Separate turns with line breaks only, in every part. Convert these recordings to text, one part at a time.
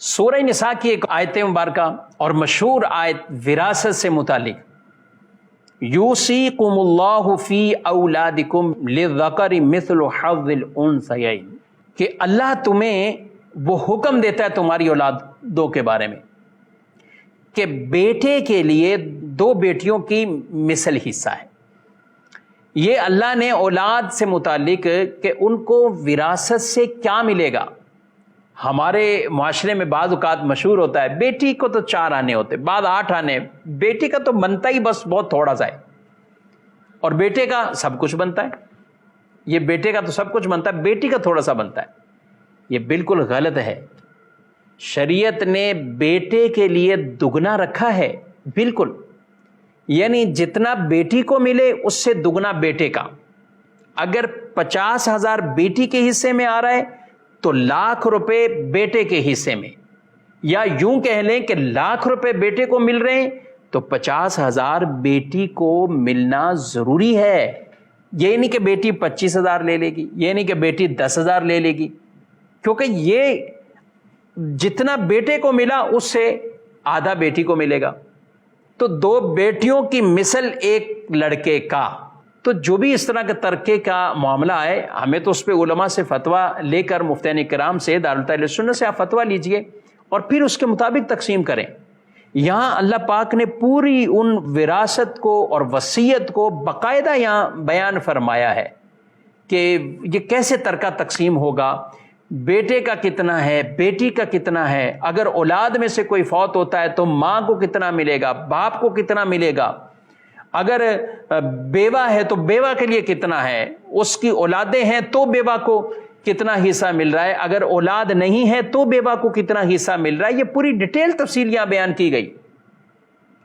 سورہ نساء کی ایک آیت مبارکہ اور مشہور آیت وراثت سے متعلق، یوصیکم اللہ فی اولادکم للذکر مثل حظ الانثیین، کہ اللہ تمہیں وہ حکم دیتا ہے تمہاری اولادوں کے بارے میں کہ بیٹے کے لیے دو بیٹیوں کی مثل حصہ ہے۔ یہ اللہ نے اولاد سے متعلق کہ ان کو وراثت سے کیا ملے گا۔ ہمارے معاشرے میں بعض اوقات مشہور ہوتا ہے بیٹی کو تو 4 آنے ہوتے، بعد 8 آنے، بیٹی کا تو بنتا ہی بس بہت تھوڑا سا ہے، اور بیٹے کا سب کچھ بنتا ہے۔ یہ بیٹے کا تو سب کچھ بنتا ہے، بیٹی کا تھوڑا سا بنتا ہے۔ یہ بالکل غلط ہے۔ شریعت نے بیٹے کے لیے دگنا رکھا ہے، بالکل، یعنی جتنا بیٹی کو ملے اس سے دگنا بیٹے کا۔ اگر 50,000 بیٹی کے حصے میں آ رہا ہے تو ₹1,00,000 بیٹے کے حصے میں، یا یوں کہہ لیں کہ ₹1,00,000 بیٹے کو مل رہے ہیں تو 50,000 بیٹی کو ملنا ضروری ہے۔ یہ نہیں کہ بیٹی 25,000 لے لے گی، یہ نہیں کہ بیٹی 10,000 لے لے گی، کیونکہ یہ جتنا بیٹے کو ملا اس سے آدھا بیٹی کو ملے گا۔ تو 2 بیٹیوں کی مثل ایک لڑکے کا۔ تو جو بھی اس طرح کے ترکے کا معاملہ ہے، ہمیں تو اس پہ علماء سے فتویٰ لے کر، مفتیان کرام سے، دارالہدایت سنت سے آپ فتویٰ لیجئے اور پھر اس کے مطابق تقسیم کریں۔ یہاں اللہ پاک نے پوری ان وراثت کو اور وصیت کو باقاعدہ یہاں بیان فرمایا ہے کہ یہ کیسے ترکہ تقسیم ہوگا، بیٹے کا کتنا ہے، بیٹی کا کتنا ہے، اگر اولاد میں سے کوئی فوت ہوتا ہے تو ماں کو کتنا ملے گا، باپ کو کتنا ملے گا، اگر بیوہ ہے تو بیوہ کے لیے کتنا ہے، اس کی اولادیں ہیں تو بیوہ کو کتنا حصہ مل رہا ہے، اگر اولاد نہیں ہے تو بیوہ کو کتنا حصہ مل رہا ہے۔ یہ پوری ڈیٹیل تفصیل یہاں بیان کی گئی۔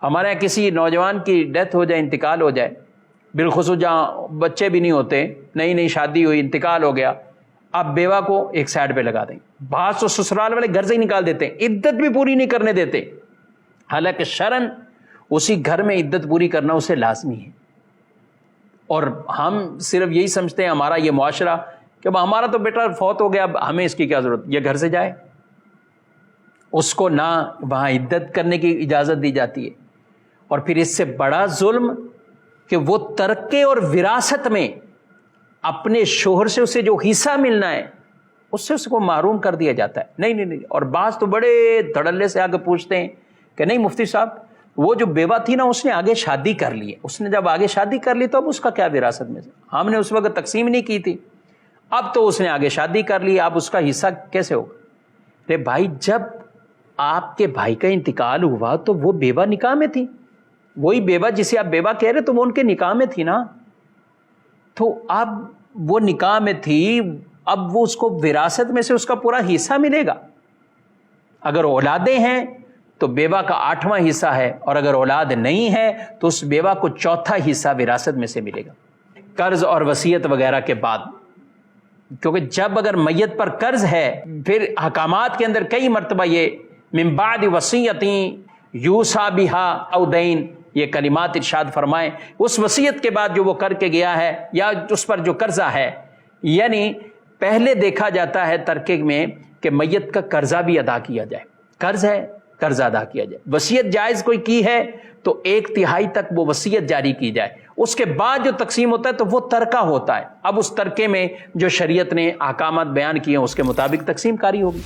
ہمارے یہاں کسی نوجوان کی ڈیتھ ہو جائے، انتقال ہو جائے، بالخصوص جہاں بچے بھی نہیں ہوتے، نئی شادی ہوئی، انتقال ہو گیا، اب بیوہ کو ایک سائڈ پہ لگا دیں۔ بعض تو سسرال والے گھر سے ہی نکال دیتے ہیں، عدت بھی پوری نہیں کرنے دیتے، حالانکہ شرعاً اسی گھر میں عدت پوری کرنا اسے لازمی ہے۔ اور ہم صرف یہی سمجھتے ہیں ہمارا یہ معاشرہ کہ ہمارا تو بیٹا فوت ہو گیا، اب ہمیں اس کی کیا ضرورت، یہ گھر سے جائے، اس کو نہ وہاں عدت کرنے کی اجازت دی جاتی ہے۔ اور پھر اس سے بڑا ظلم کہ وہ ترکے اور وراثت میں اپنے شوہر سے اسے جو حصہ ملنا ہے اس کو محروم کر دیا جاتا ہے۔ نہیں۔ اور بعض تو بڑے دھڑلے سے آگے پوچھتے ہیں کہ نہیں مفتی صاحب، وہ جو بیوہ تھی نا اس نے آگے شادی کر لی ہے، اس نے جب آگے شادی کر لی تو اب اس کا کیا وراثت میں سے، ہم نے اس وقت تقسیم نہیں کی تھی، اب تو اس نے آگے شادی کر لی، اب اس کا حصہ کیسے ہوگا؟ رے بھائی، جب آپ کے بھائی کا انتقال ہوا تو وہ بیوہ نکاح میں تھی، وہی بیوہ جسے آپ بیوہ کہہ رہے تو وہ ان کے نکاح میں تھی نا، تو اب وہ نکاح میں تھی، اب وہ اس کو وراثت میں سے اس کا پورا حصہ ملے گا۔ اگر اولادیں ہیں تو بیوہ کا 8واں حصہ ہے، اور اگر اولاد نہیں ہے تو اس بیوہ کو 4تھا حصہ وراثت میں سے ملے گا، قرض اور وصیت وغیرہ کے بعد۔ کیونکہ جب اگر میت پر قرض ہے، پھر حکامات کے اندر کئی مرتبہ یہ من بعد وصیۃ یوصی بہا او دین، یہ کلمات ارشاد فرمائیں، اس وصیت کے بعد جو وہ کر کے گیا ہے یا اس پر جو قرضہ ہے، یعنی پہلے دیکھا جاتا ہے ترکے میں کہ میت کا قرضہ بھی ادا کیا جائے، قرض ہے قرضہ ادا کیا جائے، وصیت جائز کوئی کی ہے تو 1/3 تک وہ وصیت جاری کی جائے، اس کے بعد جو تقسیم ہوتا ہے تو وہ ترکہ ہوتا ہے۔ اب اس ترکے میں جو شریعت نے احکامات بیان کیے ہیں اس کے مطابق تقسیم کاری ہوگی۔